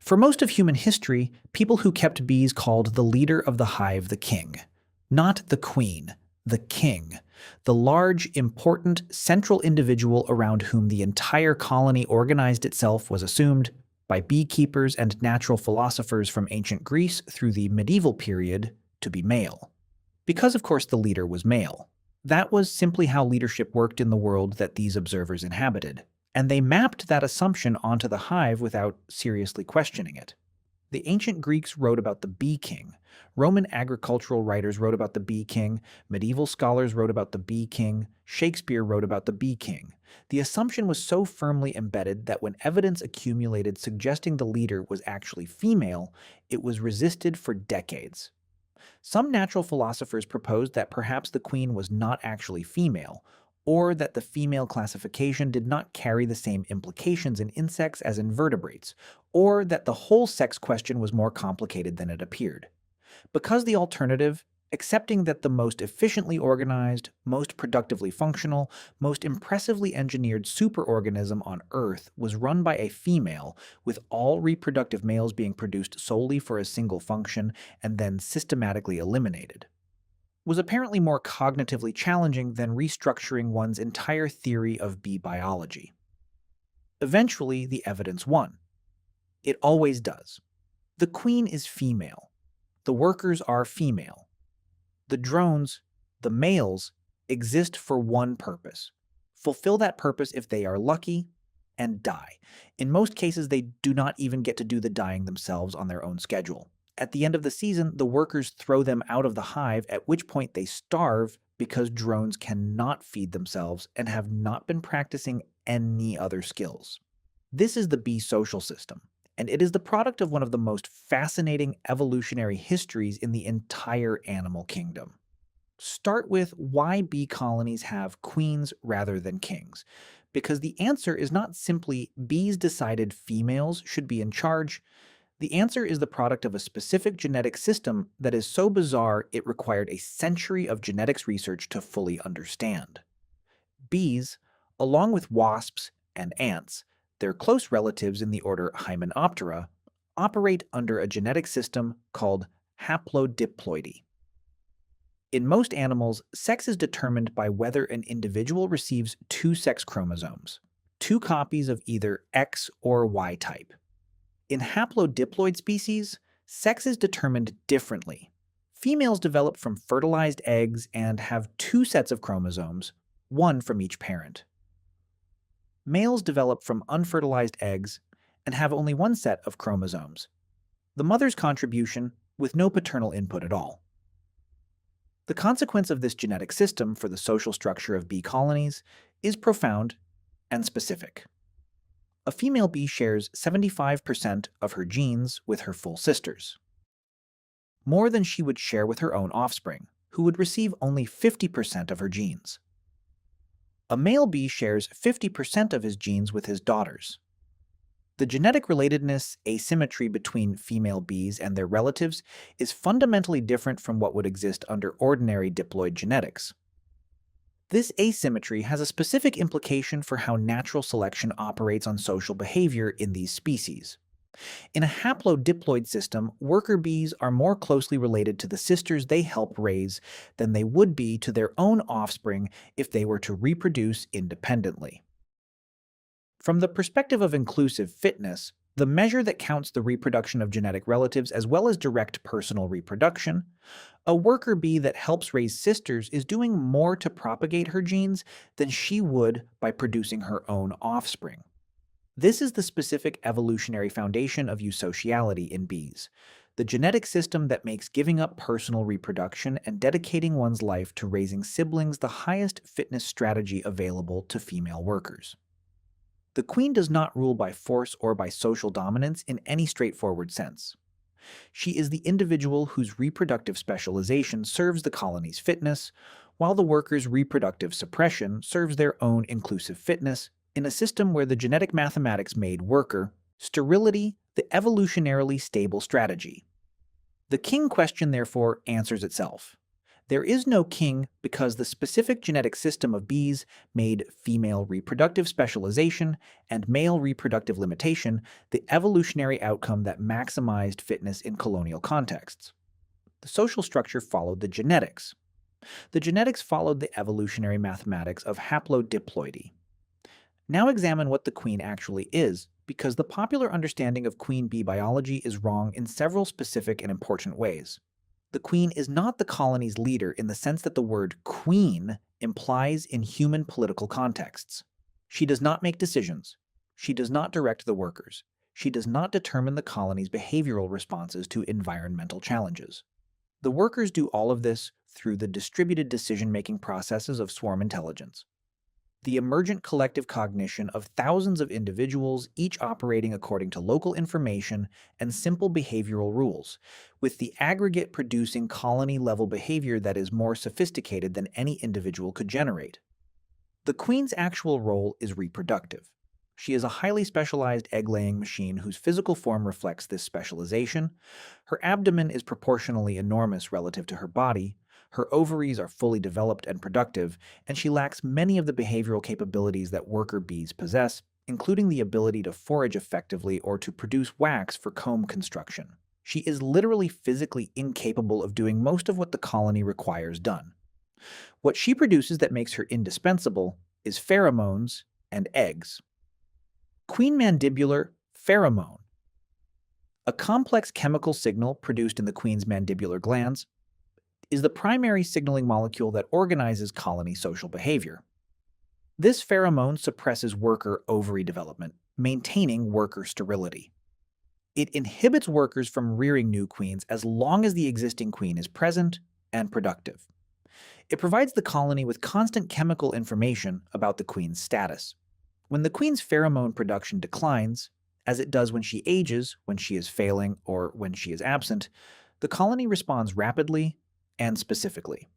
For most of human history, people who kept bees called the leader of the hive the king. Not the queen, the king. The large, important, central individual around whom the entire colony organized itself was assumed, by beekeepers and natural philosophers from ancient Greece through the medieval period, to be male. Because, of course, the leader was male. That was simply how leadership worked in the world that these observers inhabited, and they mapped that assumption onto the hive without seriously questioning it. The ancient Greeks wrote about the bee king. Roman agricultural writers wrote about the bee king. Medieval scholars wrote about the bee king. Shakespeare wrote about the bee king. The assumption was so firmly embedded that when evidence accumulated suggesting the leader was actually female, it was resisted for decades. Some natural philosophers proposed that perhaps the queen was not actually female, or that the female classification did not carry the same implications in insects as in vertebrates, or that the whole sex question was more complicated than it appeared. Because the alternative, accepting that the most efficiently organized, most productively functional, most impressively engineered superorganism on Earth was run by a female, with all reproductive males being produced solely for a single function and then systematically eliminated, was apparently more cognitively challenging than restructuring one's entire theory of bee biology. Eventually, the evidence won. It always does. The queen is female. The workers are female. The drones, the males, exist for one purpose. Fulfill that purpose if they are lucky, and die. In most cases, they do not even get to do the dying themselves on their own schedule. At the end of the season, the workers throw them out of the hive, at which point they starve because drones cannot feed themselves and have not been practicing any other skills. This is the bee social system, and it is the product of one of the most fascinating evolutionary histories in the entire animal kingdom. Start with why bee colonies have queens rather than kings, because the answer is not simply bees decided females should be in charge. The answer is the product of a specific genetic system that is so bizarre it required a century of genetics research to fully understand. Bees, along with wasps and ants, their close relatives in the order Hymenoptera, operate under a genetic system called haplodiploidy. In most animals, sex is determined by whether an individual receives two sex chromosomes, two copies of either X or Y type. In haplodiploid species, sex is determined differently. Females develop from fertilized eggs and have two sets of chromosomes, one from each parent. Males develop from unfertilized eggs and have only one set of chromosomes, the mother's contribution with no paternal input at all. The consequence of this genetic system for the social structure of bee colonies is profound and specific. A female bee shares 75% of her genes with her full sisters, more than she would share with her own offspring, who would receive only 50% of her genes. A male bee shares 50% of his genes with his daughters. The genetic relatedness asymmetry between female bees and their relatives is fundamentally different from what would exist under ordinary diploid genetics. This asymmetry has a specific implication for how natural selection operates on social behavior in these species. In a haplodiploid system, worker bees are more closely related to the sisters they help raise than they would be to their own offspring if they were to reproduce independently. From the perspective of inclusive fitness, the measure that counts the reproduction of genetic relatives as well as direct personal reproduction, a worker bee that helps raise sisters is doing more to propagate her genes than she would by producing her own offspring. This is the specific evolutionary foundation of eusociality in bees, the genetic system that makes giving up personal reproduction and dedicating one's life to raising siblings the highest fitness strategy available to female workers. The queen does not rule by force or by social dominance in any straightforward sense. She is the individual whose reproductive specialization serves the colony's fitness, while the workers' reproductive suppression serves their own inclusive fitness in a system where the genetic mathematics made worker, sterility, the evolutionarily stable strategy. The king question, therefore, answers itself. There is no king because the specific genetic system of bees made female reproductive specialization and male reproductive limitation the evolutionary outcome that maximized fitness in colonial contexts. The social structure followed the genetics. The genetics followed the evolutionary mathematics of haplodiploidy. Now examine what the queen actually is, because the popular understanding of queen bee biology is wrong in several specific and important ways. The queen is not the colony's leader in the sense that the word queen implies in human political contexts. She does not make decisions. She does not direct the workers. She does not determine the colony's behavioral responses to environmental challenges. The workers do all of this through the distributed decision-making processes of swarm intelligence. The emergent collective cognition of thousands of individuals, each operating according to local information and simple behavioral rules, with the aggregate producing colony-level behavior that is more sophisticated than any individual could generate. The queen's actual role is reproductive. She is a highly specialized egg-laying machine whose physical form reflects this specialization. Her abdomen is proportionally enormous relative to her body. Her ovaries are fully developed and productive, and she lacks many of the behavioral capabilities that worker bees possess, including the ability to forage effectively or to produce wax for comb construction. She is literally physically incapable of doing most of what the colony requires done. What she produces that makes her indispensable is pheromones and eggs. Queen mandibular pheromone, a complex chemical signal produced in the queen's mandibular glands, is the primary signaling molecule that organizes colony social behavior. This pheromone suppresses worker ovary development, maintaining worker sterility. It inhibits workers from rearing new queens as long as the existing queen is present and productive. It provides the colony with constant chemical information about the queen's status. When the queen's pheromone production declines, as it does when she ages, when she is failing, or when she is absent, the colony responds rapidly and specifically.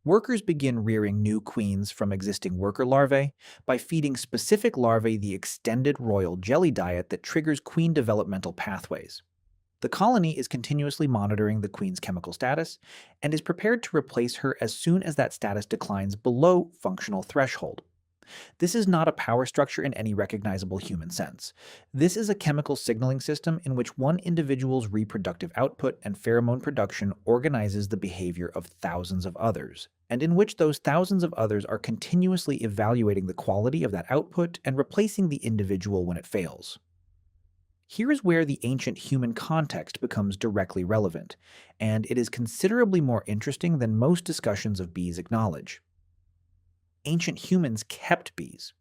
Workers begin rearing new queens from existing worker larvae by feeding specific larvae the extended royal jelly diet that triggers queen developmental pathways. The colony is continuously monitoring the queen's chemical status and is prepared to replace her as soon as that status declines below functional threshold. This is not a power structure in any recognizable human sense. This is a chemical signaling system in which one individual's reproductive output and pheromone production organizes the behavior of thousands of others, and in which those thousands of others are continuously evaluating the quality of that output and replacing the individual when it fails. Here is where the ancient human context becomes directly relevant, and it is considerably more interesting than most discussions of bees acknowledge. Ancient humans kept bees,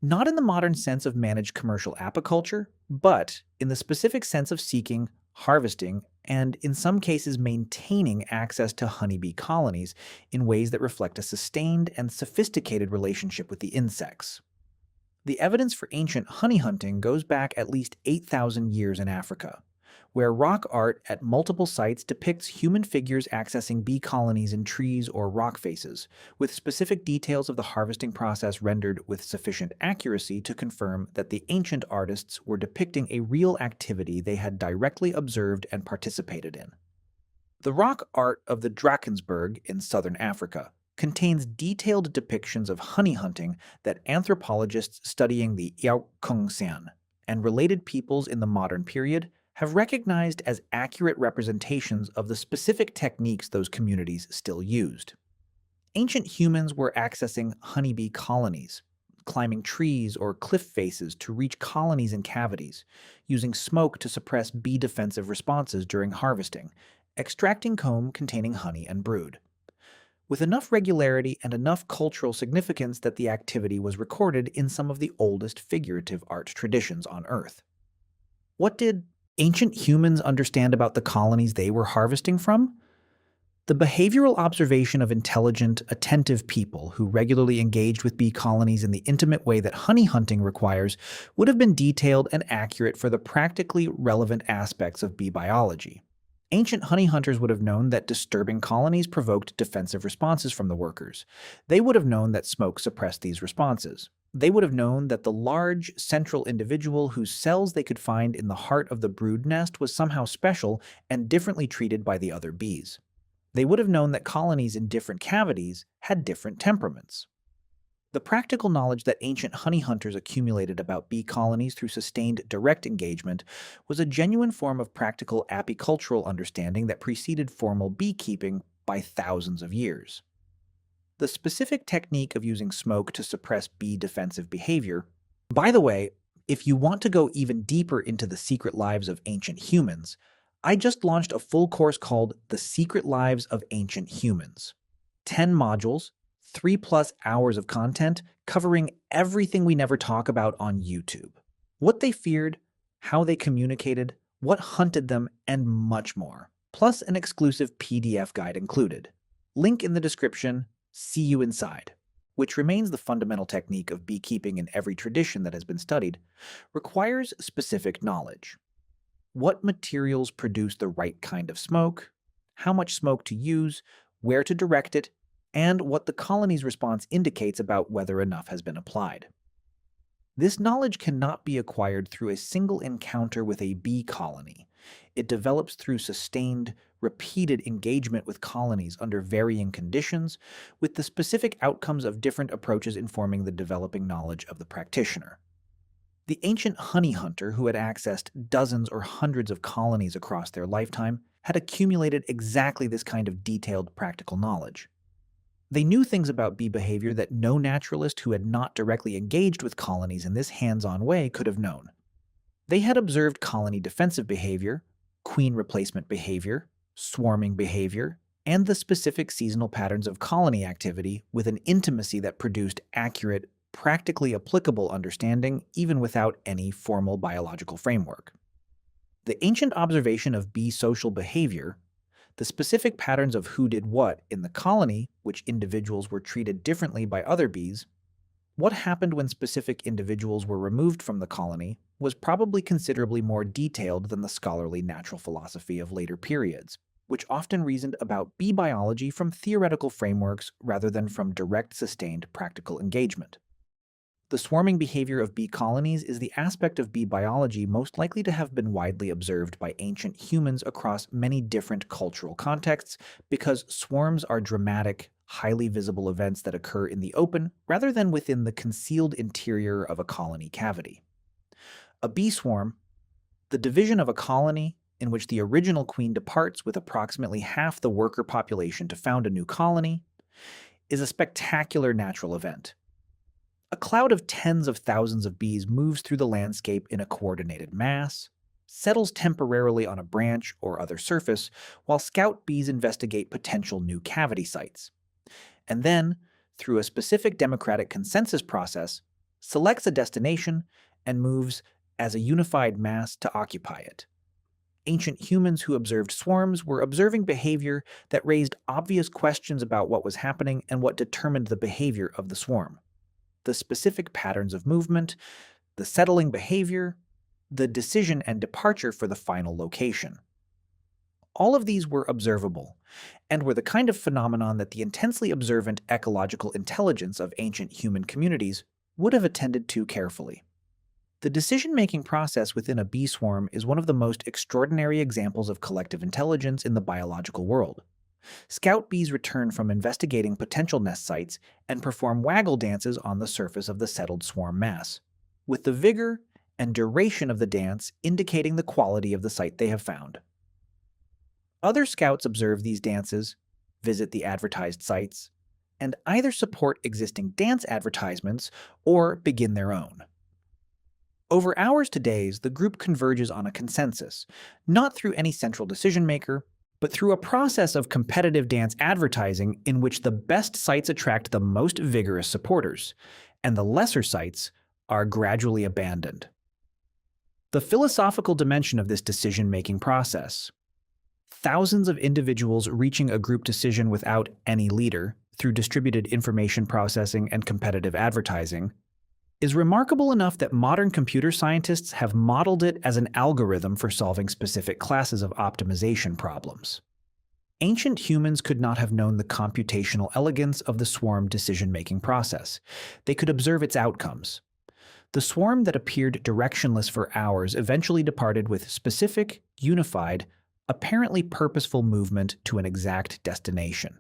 not in the modern sense of managed commercial apiculture, but in the specific sense of seeking, harvesting, and in some cases maintaining access to honeybee colonies in ways that reflect a sustained and sophisticated relationship with the insects. The evidence for ancient honey hunting goes back at least 8,000 years in Africa, where rock art at multiple sites depicts human figures accessing bee colonies in trees or rock faces, with specific details of the harvesting process rendered with sufficient accuracy to confirm that the ancient artists were depicting a real activity they had directly observed and participated in. The rock art of the Drakensberg in southern Africa contains detailed depictions of honey hunting that anthropologists studying the Yaokungsian and related peoples in the modern period have recognized as accurate representations of the specific techniques those communities still used. Ancient humans were accessing honeybee colonies, climbing trees or cliff faces to reach colonies in cavities, using smoke to suppress bee defensive responses during harvesting, extracting comb containing honey and brood. With enough regularity and enough cultural significance that the activity was recorded in some of the oldest figurative art traditions on Earth. What did ancient humans understand about the colonies they were harvesting from? The behavioral observation of intelligent, attentive people who regularly engaged with bee colonies in the intimate way that honey hunting requires would have been detailed and accurate for the practically relevant aspects of bee biology. Ancient honey hunters would have known that disturbing colonies provoked defensive responses from the workers. They would have known that smoke suppressed these responses. They would have known that the large, central individual whose cells they could find in the heart of the brood nest was somehow special and differently treated by the other bees. They would have known that colonies in different cavities had different temperaments. The practical knowledge that ancient honey hunters accumulated about bee colonies through sustained direct engagement was a genuine form of practical apicultural understanding that preceded formal beekeeping by thousands of years. The specific technique of using smoke to suppress bee defensive behavior. By the way, if you want to go even deeper into the secret lives of ancient humans, I just launched a full course called The Secret Lives of Ancient Humans. 10 modules, 3+ hours of content covering everything we never talk about on YouTube. What they feared, how they communicated, what hunted them, and much more. Plus an exclusive PDF guide included. Link in the description. See you inside. Which remains the fundamental technique of beekeeping in every tradition that has been studied, requires specific knowledge. What materials produce the right kind of smoke, how much smoke to use, where to direct it, and what the colony's response indicates about whether enough has been applied. This knowledge cannot be acquired through a single encounter with a bee colony. It develops through sustained, repeated engagement with colonies under varying conditions, with the specific outcomes of different approaches informing the developing knowledge of the practitioner. The ancient honey hunter, who had accessed dozens or hundreds of colonies across their lifetime, had accumulated exactly this kind of detailed practical knowledge. They knew things about bee behavior that no naturalist who had not directly engaged with colonies in this hands-on way could have known. They had observed colony defensive behavior, queen replacement behavior, swarming behavior, and the specific seasonal patterns of colony activity with an intimacy that produced accurate, practically applicable understanding even without any formal biological framework. The ancient observation of bee social behavior, the specific patterns of who did what in the colony, which individuals were treated differently by other bees, what happened when specific individuals were removed from the colony, was probably considerably more detailed than the scholarly natural philosophy of later periods, which often reasoned about bee biology from theoretical frameworks rather than from direct, sustained practical engagement. The swarming behavior of bee colonies is the aspect of bee biology most likely to have been widely observed by ancient humans across many different cultural contexts because swarms are dramatic, highly visible events that occur in the open rather than within the concealed interior of a colony cavity. A bee swarm, the division of a colony in which the original queen departs with approximately half the worker population to found a new colony, is a spectacular natural event. A cloud of tens of thousands of bees moves through the landscape in a coordinated mass, settles temporarily on a branch or other surface, while scout bees investigate potential new cavity sites, and then, through a specific democratic consensus process, selects a destination and moves as a unified mass to occupy it. Ancient humans who observed swarms were observing behavior that raised obvious questions about what was happening and what determined the behavior of the swarm. The specific patterns of movement, the settling behavior, the decision and departure for the final location. All of these were observable, and were the kind of phenomenon that the intensely observant ecological intelligence of ancient human communities would have attended to carefully. The decision-making process within a bee swarm is one of the most extraordinary examples of collective intelligence in the biological world. Scout bees return from investigating potential nest sites and perform waggle dances on the surface of the settled swarm mass, with the vigor and duration of the dance indicating the quality of the site they have found. Other scouts observe these dances, visit the advertised sites, and either support existing dance advertisements or begin their own. Over hours to days, the group converges on a consensus, not through any central decision-maker, but through a process of competitive dance advertising in which the best sites attract the most vigorous supporters, and the lesser sites are gradually abandoned. The philosophical dimension of this decision-making process, thousands of individuals reaching a group decision without any leader through distributed information processing and competitive advertising, is remarkable enough that modern computer scientists have modeled it as an algorithm for solving specific classes of optimization problems. Ancient humans could not have known the computational elegance of the swarm decision-making process. They could observe its outcomes. The swarm that appeared directionless for hours eventually departed with specific, unified, apparently purposeful movement to an exact destination.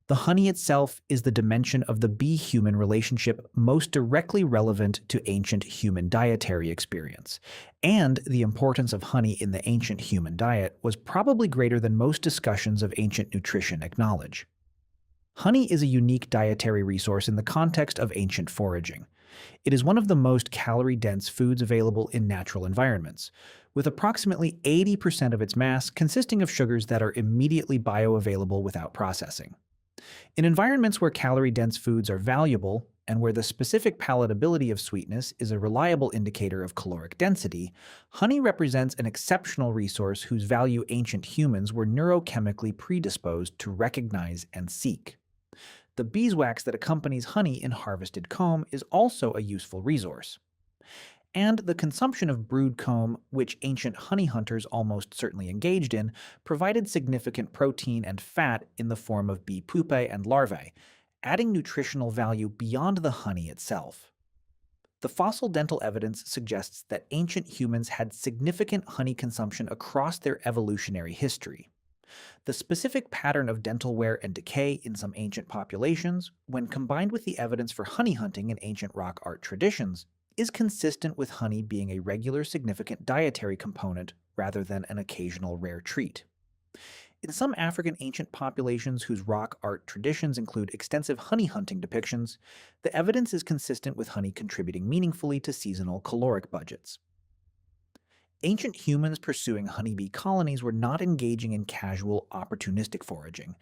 The honey itself is the dimension of the bee-human relationship most directly relevant to ancient human dietary experience, and the importance of honey in the ancient human diet was probably greater than most discussions of ancient nutrition acknowledge. Honey is a unique dietary resource in the context of ancient foraging. It is one of the most calorie-dense foods available in natural environments, with approximately 80% of its mass consisting of sugars that are immediately bioavailable without processing. In environments where calorie-dense foods are valuable, and where the specific palatability of sweetness is a reliable indicator of caloric density, honey represents an exceptional resource whose value ancient humans were neurochemically predisposed to recognize and seek. The beeswax that accompanies honey in harvested comb is also a useful resource. And the consumption of brood comb, which ancient honey hunters almost certainly engaged in, provided significant protein and fat in the form of bee pupae and larvae, adding nutritional value beyond the honey itself. The fossil dental evidence suggests that ancient humans had significant honey consumption across their evolutionary history. The specific pattern of dental wear and decay in some ancient populations, when combined with the evidence for honey hunting in ancient rock art traditions, is consistent with honey being a regular significant dietary component rather than an occasional rare treat. In some African ancient populations whose rock art traditions include extensive honey hunting depictions, the evidence is consistent with honey contributing meaningfully to seasonal caloric budgets. Ancient humans pursuing honeybee colonies were not engaging in casual, opportunistic foraging.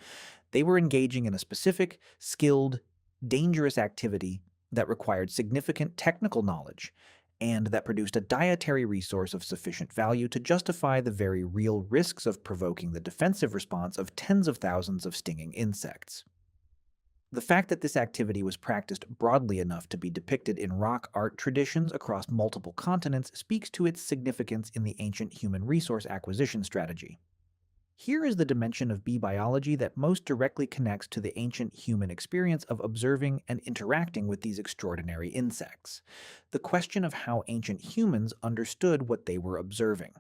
They were engaging in a specific, skilled, dangerous activity that required significant technical knowledge and that produced a dietary resource of sufficient value to justify the very real risks of provoking the defensive response of tens of thousands of stinging insects. The fact that this activity was practiced broadly enough to be depicted in rock art traditions across multiple continents speaks to its significance in the ancient human resource acquisition strategy. Here is the dimension of bee biology that most directly connects to the ancient human experience of observing and interacting with these extraordinary insects. The question of how ancient humans understood what they were observing.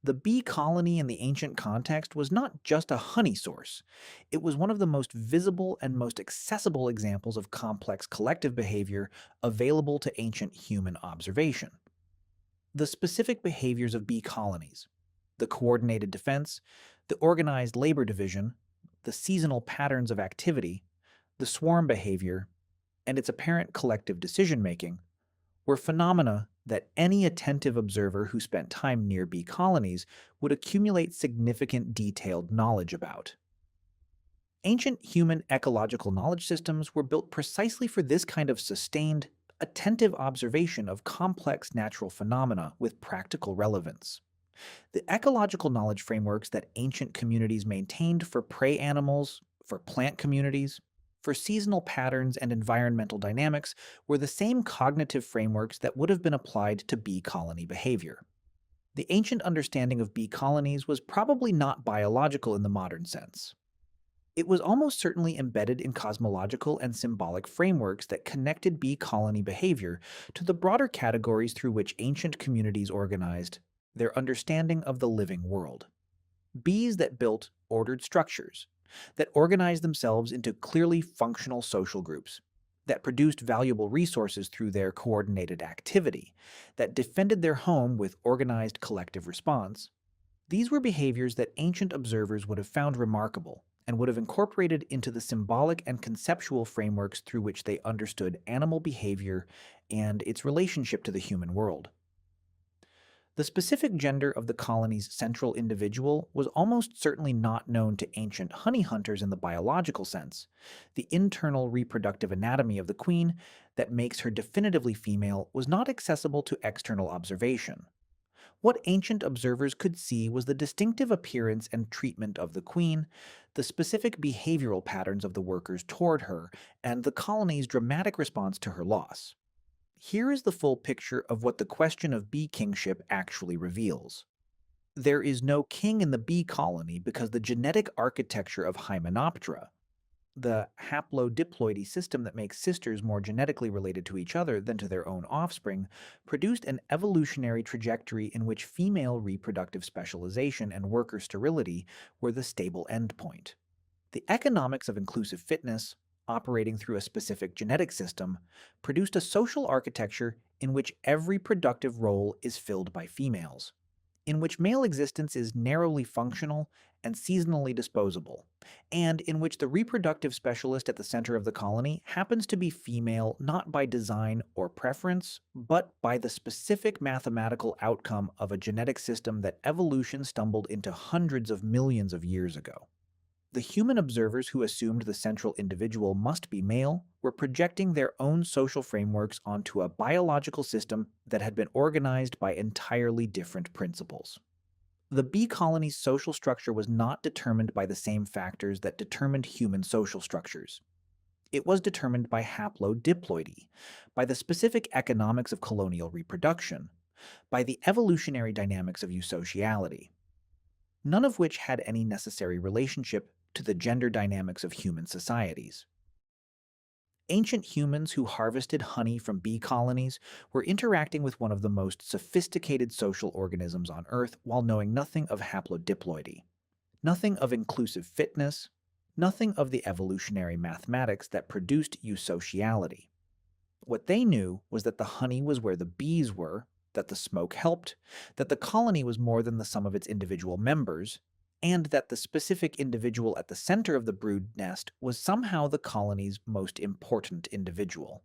The bee colony in the ancient context was not just a honey source. It was one of the most visible and most accessible examples of complex collective behavior available to ancient human observation. The specific behaviors of bee colonies, the coordinated defense, the organized labor division, the seasonal patterns of activity, the swarm behavior, and its apparent collective decision-making were phenomena that any attentive observer who spent time near bee colonies would accumulate significant detailed knowledge about. Ancient human ecological knowledge systems were built precisely for this kind of sustained, attentive observation of complex natural phenomena with practical relevance. The ecological knowledge frameworks that ancient communities maintained for prey animals, for plant communities, for seasonal patterns and environmental dynamics were the same cognitive frameworks that would have been applied to bee colony behavior. The ancient understanding of bee colonies was probably not biological in the modern sense. It was almost certainly embedded in cosmological and symbolic frameworks that connected bee colony behavior to the broader categories through which ancient communities organized their understanding of the living world. Bees that built ordered structures, that organized themselves into clearly functional social groups, that produced valuable resources through their coordinated activity, that defended their home with organized collective response. These were behaviors that ancient observers would have found remarkable and would have incorporated into the symbolic and conceptual frameworks through which they understood animal behavior and its relationship to the human world. The specific gender of the colony's central individual was almost certainly not known to ancient honey hunters in the biological sense. The internal reproductive anatomy of the queen that makes her definitively female was not accessible to external observation. What ancient observers could see was the distinctive appearance and treatment of the queen, the specific behavioral patterns of the workers toward her, and the colony's dramatic response to her loss. Here is the full picture of what the question of bee kingship actually reveals. There is no king in the bee colony because the genetic architecture of Hymenoptera, The haplodiploidy system that makes sisters more genetically related to each other than to their own offspring produced an evolutionary trajectory in which female reproductive specialization and worker sterility were the stable endpoint. The economics of inclusive fitness, operating through a specific genetic system, produced a social architecture in which every productive role is filled by females, in which male existence is narrowly functional and seasonally disposable, and in which the reproductive specialist at the center of the colony happens to be female not by design or preference, but by the specific mathematical outcome of a genetic system that evolution stumbled into hundreds of millions of years ago. The human observers who assumed the central individual must be male were projecting their own social frameworks onto a biological system that had been organized by entirely different principles. The bee colony's social structure was not determined by the same factors that determined human social structures. It was determined by haplodiploidy, by the specific economics of colonial reproduction, by the evolutionary dynamics of eusociality, none of which had any necessary relationship to the gender dynamics of human societies. Ancient humans who harvested honey from bee colonies were interacting with one of the most sophisticated social organisms on Earth while knowing nothing of haplodiploidy, nothing of inclusive fitness, nothing of the evolutionary mathematics that produced eusociality. What they knew was that the honey was where the bees were, that the smoke helped, that the colony was more than the sum of its individual members, and that the specific individual at the center of the brood nest was somehow the colony's most important individual.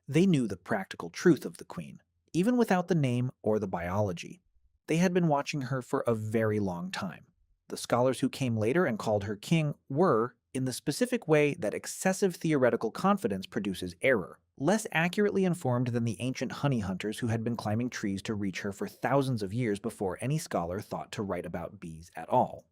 They knew the practical truth of the queen, even without the name or the biology. They had been watching her for a very long time. The scholars who came later and called her king were, in the specific way that excessive theoretical confidence produces error, less accurately informed than the ancient honey hunters who had been climbing trees to reach her for thousands of years before any scholar thought to write about bees at all.